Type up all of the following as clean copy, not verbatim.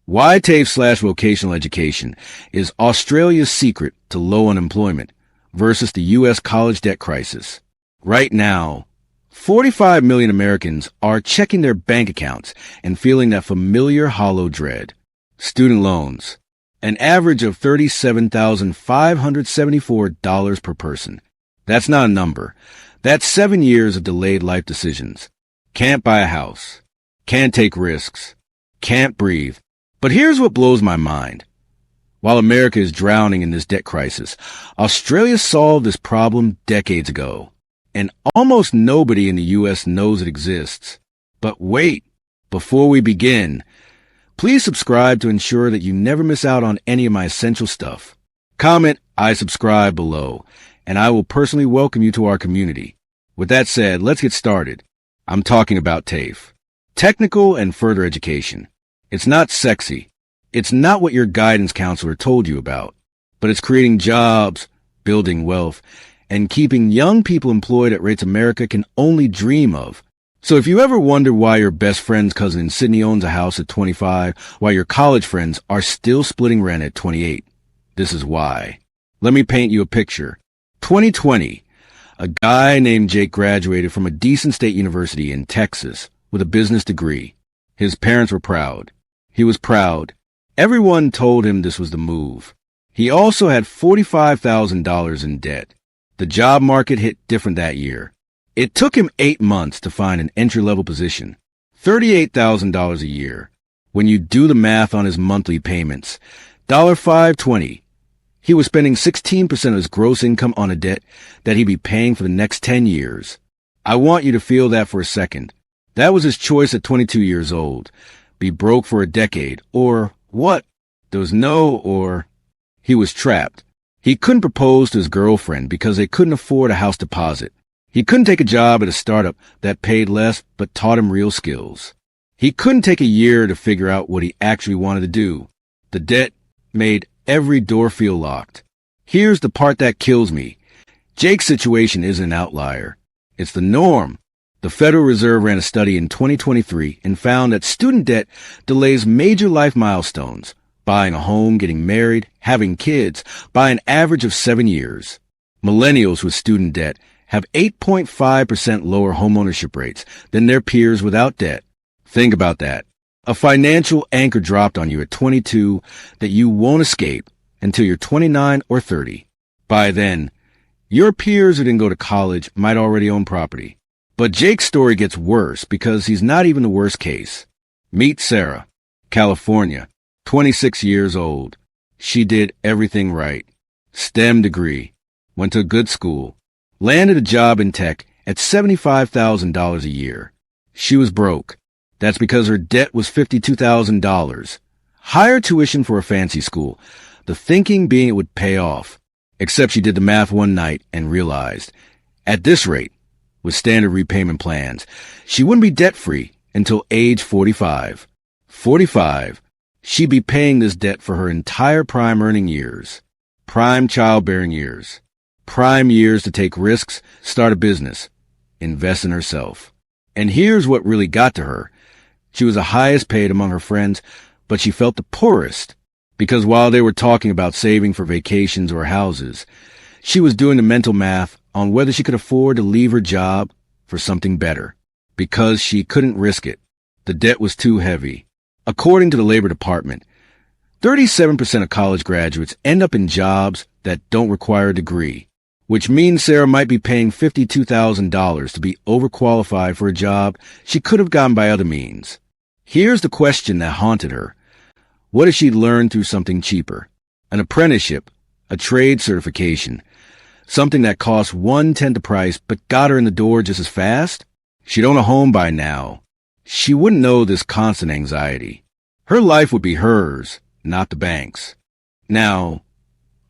Why TAFE/vocational education is Australia's secret to low unemployment versus the U.S. college debt crisis. Right now, 45 million Americans are checking their bank accounts and feeling that familiar hollow dread. Student loans. An average of $37,574 per person. That's not a number. That's 7 years of delayed life decisions. Can't buy a house. Can't take risks. Can't breathe. But here's what blows my mind. While America is drowning in this debt crisis, Australia solved this problem decades ago. And almost nobody in the U.S. knows it exists. But wait, before we begin, please subscribe to ensure that you never miss out on any of my essential stuff. Comment, I subscribe below, and I will personally welcome you to our community. With that said, let's get started. I'm talking about TAFE. Technical and further education. It's not sexy. It's not what your guidance counselor told you about. But it's creating jobs, building wealth, and keeping young people employed at rates America can only dream of. So if you ever wonder why your best friend's cousin in Sydney owns a house at 25, while your college friends are still splitting rent at 28, this is why. Let me paint you a picture. 2020, a guy named Jake graduated from a decent state university in Texas with a business degree. His parents were proud. He was proud. Everyone told him this was the move. He also had $45,000 in debt. The job market hit different that year. It took him 8 months to find an entry-level position, $38,000 a year. When you do the math on his monthly payments, $520. He was spending 16% of his gross income on a debt that he'd be paying for the next 10 years. I want you to feel that for a second. That was his choice at 22 years old. Be broke for a decade, or what? There was no or. He was trapped. He couldn't propose to his girlfriend because they couldn't afford a house deposit. He couldn't take a job at a startup that paid less but taught him real skills. He couldn't take a year to figure out what he actually wanted to do. The debt made every door feel locked. Here's the part that kills me. Jake's situation isn't an outlier. It's the norm. The Federal Reserve ran a study in 2023 and found that student debt delays major life milestones, buying a home, getting married, having kids, by an average of 7 years. Millennials with student debt have 8.5% lower homeownership rates than their peers without debt. Think about that. A financial anchor dropped on you at 22 that you won't escape until you're 29 or 30. By then, your peers who didn't go to college might already own property. But Jake's story gets worse because he's not even the worst case. Meet Sarah, California, 26 years old. She did everything right. STEM degree, went to a good school, landed a job in tech at $75,000 a year. She was broke. That's because her debt was $52,000. Higher tuition for a fancy school, the thinking being it would pay off. Except she did the math one night and realized, at this rate, with standard repayment plans, she wouldn't be debt-free until age 45. 45. She'd be paying this debt for her entire prime earning years, prime childbearing years, prime years to take risks, start a business, invest in herself. And here's what really got to her. She was the highest paid among her friends, but she felt the poorest, because while they were talking about saving for vacations or houses, she was doing the mental math on whether she could afford to leave her job for something better, because she couldn't risk it. The debt was too heavy. According to the Labor Department, 37% of college graduates end up in jobs that don't require a degree, which means Sarah might be paying $52,000 to be overqualified for a job she could have gotten by other means. Here's the question that haunted her. What if she'd learned through something cheaper? An apprenticeship, a trade certification, something that cost 1/10 the price but got her in the door just as fast? She'd own a home by now. She wouldn't know this constant anxiety. Her life would be hers, not the bank's. Now,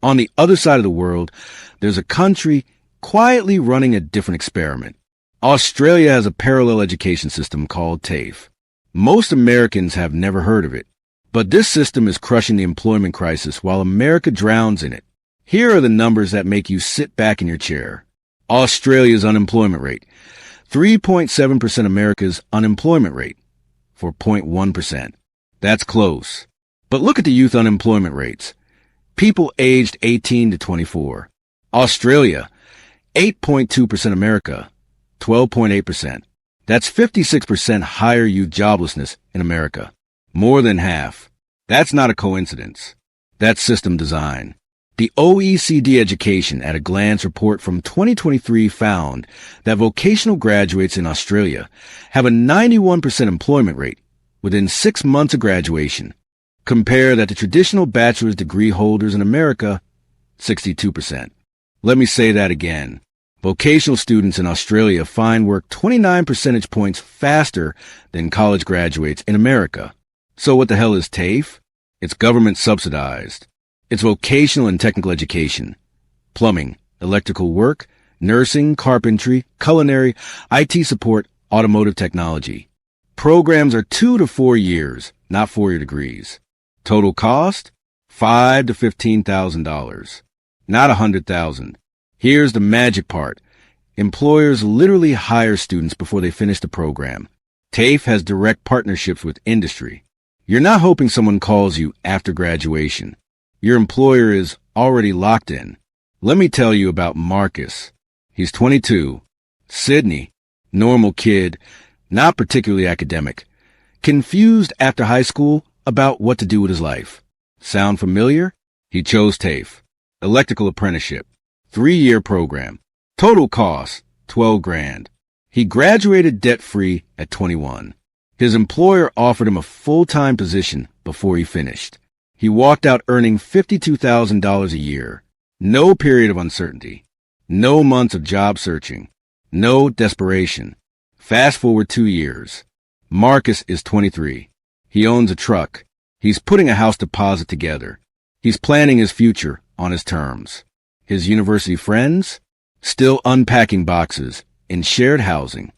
on the other side of the world, there's a country quietly running a different experiment. Australia has a parallel education system called TAFE. Most Americans have never heard of it, but this system is crushing the employment crisis while America drowns in it. Here are the numbers that make you sit back in your chair. Australia's unemployment rate, 3.7% America's unemployment rate, for 0.1%. That's close. But look at the youth unemployment rates. People aged 18 to 24. Australia, 8.2%. America, 12.8%. That's 56% higher youth joblessness in America. More than half. That's not a coincidence. That's system design. The OECD Education at a Glance report from 2023 found that vocational graduates in Australia have a 91% employment rate within 6 months of graduation. Compare that to traditional bachelor's degree holders in America, 62%. Let me say that again. Vocational students in Australia find work 29 percentage points faster than college graduates in America. So what the hell is TAFE? It's government subsidized. It's vocational and technical education. Plumbing, electrical work, nursing, carpentry, culinary, IT support, automotive technology. Programs are 2 to 4 years, not 4-year degrees. Total cost? $5,000 to $15,000. Not $100,000. Here's the magic part. Employers literally hire students before they finish the program. TAFE has direct partnerships with industry. You're not hoping someone calls you after graduation. Your employer is already locked in. Let me tell you about Marcus. He's 22. Sydney, normal kid, not particularly academic. Confused after high school about what to do with his life. Sound familiar? He chose TAFE. Electrical apprenticeship. 3-year program. Total cost, $12,000. He graduated debt-free at 21. His employer offered him a full-time position before he finished. He walked out earning $52,000 a year. No period of uncertainty. No months of job searching. No desperation. Fast forward 2 years. Marcus is 23. He owns a truck. He's putting a house deposit together. He's planning his future on his terms. His university friends? Still unpacking boxes in shared housing.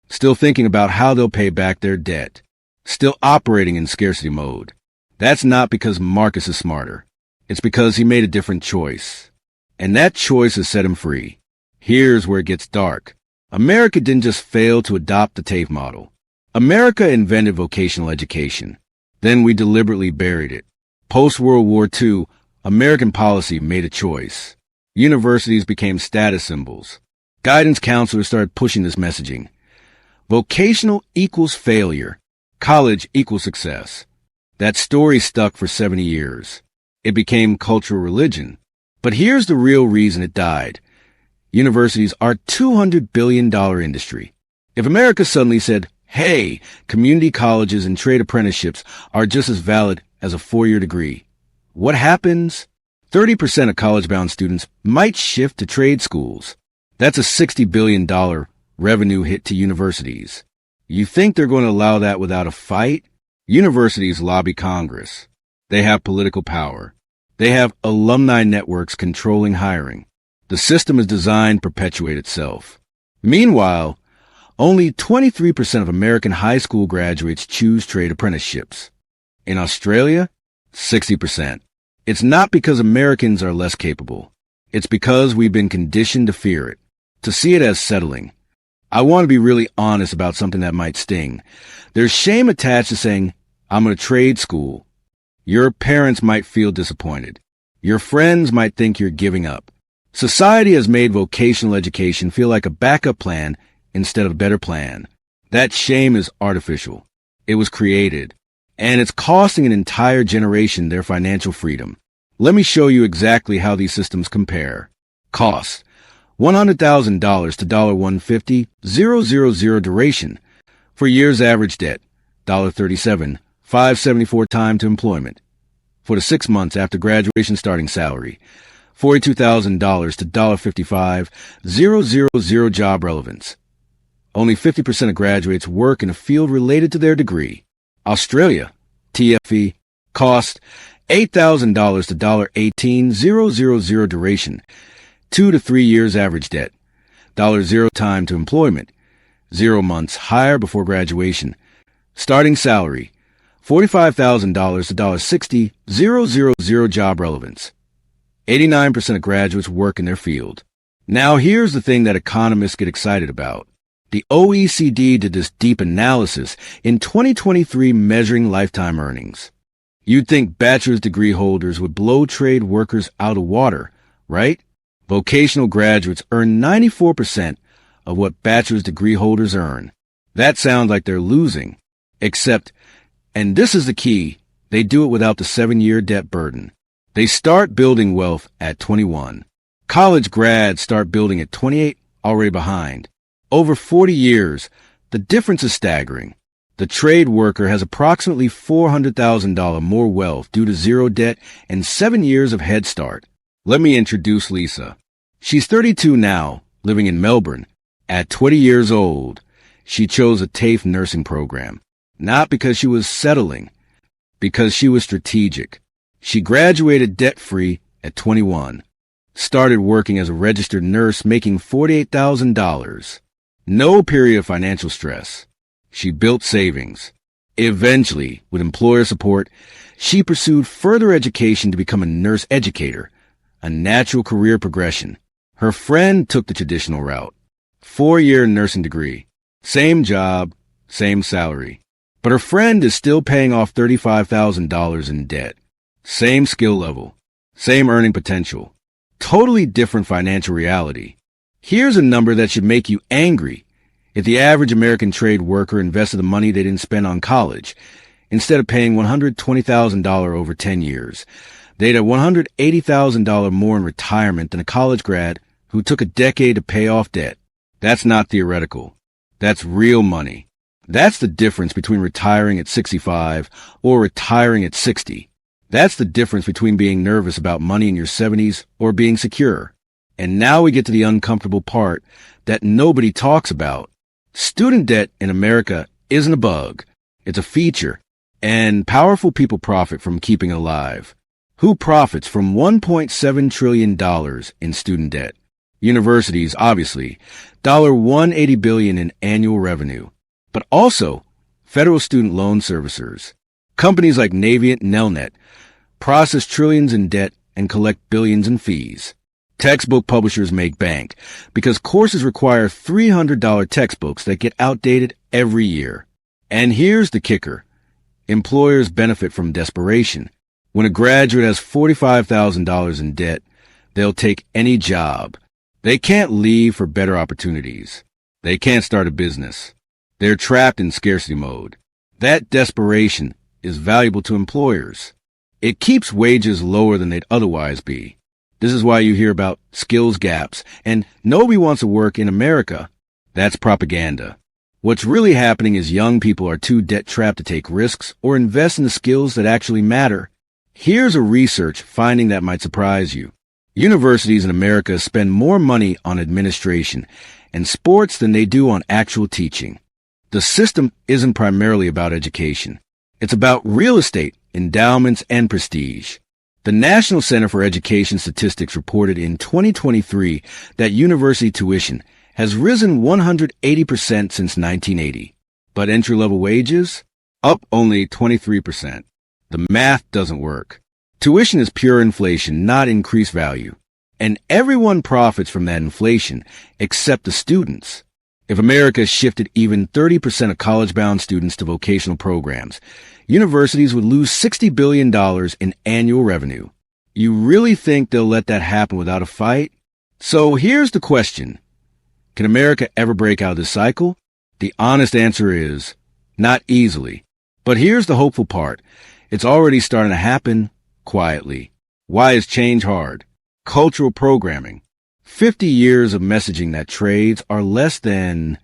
Still thinking about how they'll pay back their debt. Still operating in scarcity mode. That's not because Marcus is smarter. It's because he made a different choice. And that choice has set him free. Here's where it gets dark. America didn't just fail to adopt the TAFE model. America invented vocational education. Then we deliberately buried it. Post-World War II, American policy made a choice. Universities became status symbols. Guidance counselors started pushing this messaging. Vocational equals failure. College equals success. That story stuck for 70 years. It became cultural religion. But here's the real reason it died. Universities are a $200 billion industry. If America suddenly said, hey, community colleges and trade apprenticeships are just as valid as a 4-year degree, what happens? 30% of college-bound students might shift to trade schools. That's a $60 billion revenue hit to universities. You think they're going to allow that without a fight? Universities lobby Congress. They have political power. They have alumni networks controlling hiring. The system is designed to perpetuate itself. Meanwhile, only 23% of American high school graduates choose trade apprenticeships. In Australia, 60%. It's not because Americans are less capable. It's because we've been conditioned to fear it, to see it as settling. I want to be really honest about something that might sting. There's shame attached to saying, I'm in a trade school. Your parents might feel disappointed. Your friends might think you're giving up. Society has made vocational education feel like a backup plan instead of a better plan. That shame is artificial. It was created. And it's costing an entire generation their financial freedom. Let me show you exactly how these systems compare. Cost: $100,000 to $150,000 duration. For years average debt, $37, $574 time to employment. For the 6 months after graduation starting salary, $42,000 to $55,000 job relevance. Only 50% of graduates work in a field related to their degree. Australia, TFE, cost $8,000 to $18,000 duration, 2 to 3 years average debt, $0 time to employment, 0 months hire before graduation, starting salary, $45,000 to $60,000 job relevance. 89% of graduates work in their field. Now here's the thing that economists get excited about. The OECD did this deep analysis in 2023 measuring lifetime earnings. You'd think bachelor's degree holders would blow trade workers out of water, right? Vocational graduates earn 94% of what bachelor's degree holders earn. That sounds like they're losing. Except, and this is the key, they do it without the 7-year debt burden. They start building wealth at 21. College grads start building at 28, already behind. Over 40 years, the difference is staggering. The trade worker has approximately $400,000 more wealth due to zero debt and 7 years of head start. Let me introduce Lisa. She's 32 now, living in Melbourne. At 20 years old, she chose a TAFE nursing program. Not because she was settling, because she was strategic. She graduated debt-free at 21. Started working as a registered nurse making $48,000. No period of financial stress. She built savings. Eventually, with employer support, she pursued further education to become a nurse educator, a natural career progression. Her friend took the traditional route. 4-year nursing degree. Same job, same salary. But her friend is still paying off $35,000 in debt. Same skill level. Same earning potential. Totally different financial reality. Here's a number that should make you angry. If the average American trade worker invested the money they didn't spend on college, instead of paying $120,000 over 10 years, they'd have $180,000 more in retirement than a college grad who took a decade to pay off debt. That's not theoretical. That's real money. That's the difference between retiring at 65 or retiring at 60. That's the difference between being nervous about money in your 70s or being secure. And now we get to the uncomfortable part that nobody talks about. Student debt in America isn't a bug. It's a feature. And powerful people profit from keeping it alive. Who profits from $1.7 trillion in student debt? Universities, obviously. $180 billion in annual revenue. But also federal student loan servicers. Companies like Navient and Nelnet process trillions in debt and collect billions in fees. Textbook publishers make bank because courses require $300 textbooks that get outdated every year. And here's the kicker. Employers benefit from desperation. When a graduate has $45,000 in debt, they'll take any job. They can't leave for better opportunities. They can't start a business. They're trapped in scarcity mode. That desperation is valuable to employers. It keeps wages lower than they'd otherwise be. This is why you hear about skills gaps and nobody wants to work in America. That's propaganda. What's really happening is young people are too debt-trapped to take risks or invest in the skills that actually matter. Here's a research finding that might surprise you. Universities in America spend more money on administration and sports than they do on actual teaching. The system isn't primarily about education. It's about real estate, endowments, and prestige. The National Center for Education Statistics reported in 2023 that university tuition has risen 180% since 1980. But entry-level wages? Up only 23%. The math doesn't work. Tuition is pure inflation, not increased value. And everyone profits from that inflation, except the students. If America shifted even 30% of college-bound students to vocational programs, universities would lose $60 billion in annual revenue. You really think they'll let that happen without a fight? So here's the question. Can America ever break out of this cycle? The honest answer is, not easily. But here's the hopeful part. It's already starting to happen quietly. Why is change hard? Cultural programming. 50 years of messaging that trades are less than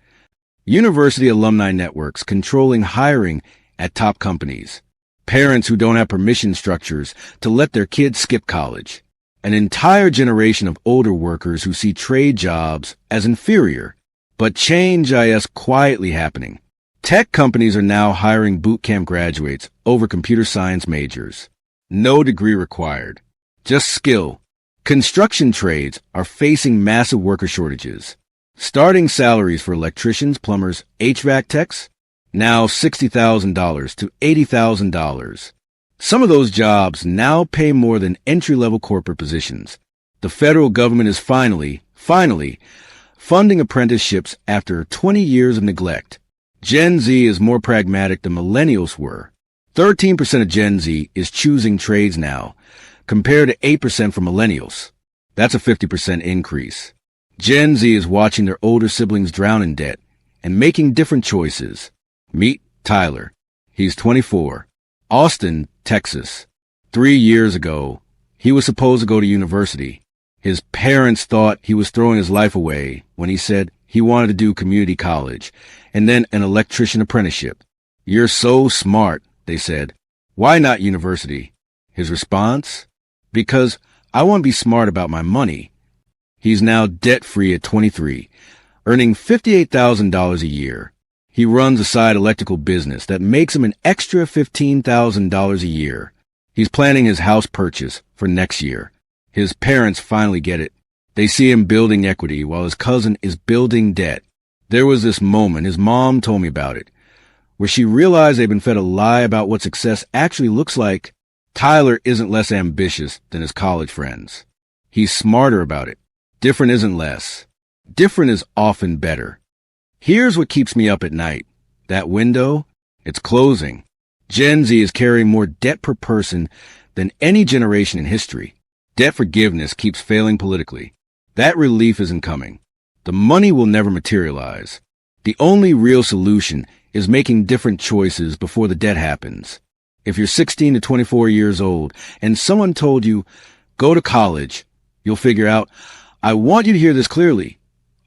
university alumni networks controlling hiring at top companies, parents who don't have permission structures to let their kids skip college, an entire generation of older workers who see trade jobs as inferior. But change is quietly happening. Tech companies are now hiring boot camp graduates over computer science majors. No degree required, just skill. Construction trades are facing massive worker shortages. Starting salaries for electricians, plumbers, HVAC techs, now $60,000 to $80,000. Some of those jobs now pay more than entry-level corporate positions. The federal government is finally funding apprenticeships after 20 years of neglect. Gen Z is more pragmatic than millennials were. 13% of Gen Z is choosing trades now, compared to 8% for millennials. That's a 50% increase. Gen Z is watching their older siblings drown in debt and making different choices. Meet Tyler. He's 24. Austin, Texas. 3 years ago, he was supposed to go to university. His parents thought he was throwing his life away when he said he wanted to do community college and then an electrician apprenticeship. "You're so smart," they said. "Why not university?" His response? "Because I want to be smart about my money." He's now debt-free at 23, earning $58,000 a year. He runs a side electrical business that makes him an extra $15,000 a year. He's planning his house purchase for next year. His parents finally get it. They see him building equity while his cousin is building debt. There was this moment, his mom told me about it, where she realized they've been fed a lie about what success actually looks like. Tyler isn't less ambitious than his college friends. He's smarter about it. Different isn't less. Different is often better. Here's what keeps me up at night. That window, it's closing. Gen Z is carrying more debt per person than any generation in history. Debt forgiveness keeps failing politically. That relief isn't coming. The money will never materialize. The only real solution is making different choices before the debt happens. If you're 16 to 24 years old and someone told you, go to college, you'll figure out, I want you to hear this clearly.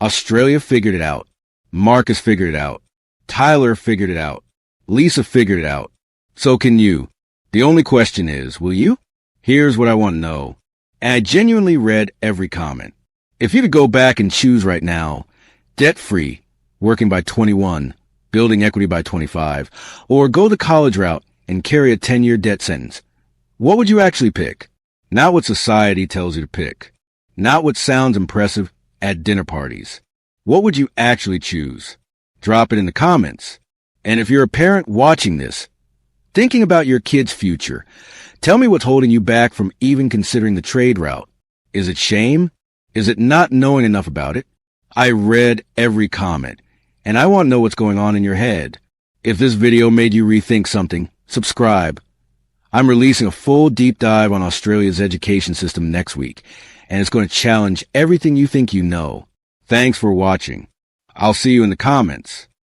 Australia figured it out. Marcus figured it out. Tyler figured it out. Lisa figured it out. So can you. The only question is, will you? Here's what I want to know. And I genuinely read every comment. If you could go back and choose right now, debt-free, working by 21, building equity by 25, or go the college route and carry a 10-year debt sentence, what would you actually pick? Not what society tells you to pick. Not what sounds impressive at dinner parties. What would you actually choose? Drop it in the comments. And if you're a parent watching this, thinking about your kid's future, tell me what's holding you back from even considering the trade route. Is it shame? Is it not knowing enough about it? I read every comment, and I want to know what's going on in your head. If this video made you rethink something, subscribe. I'm releasing a full deep dive on Australia's education system next week, and it's going to challenge everything you think you know. Thanks for watching. I'll see you in the comments.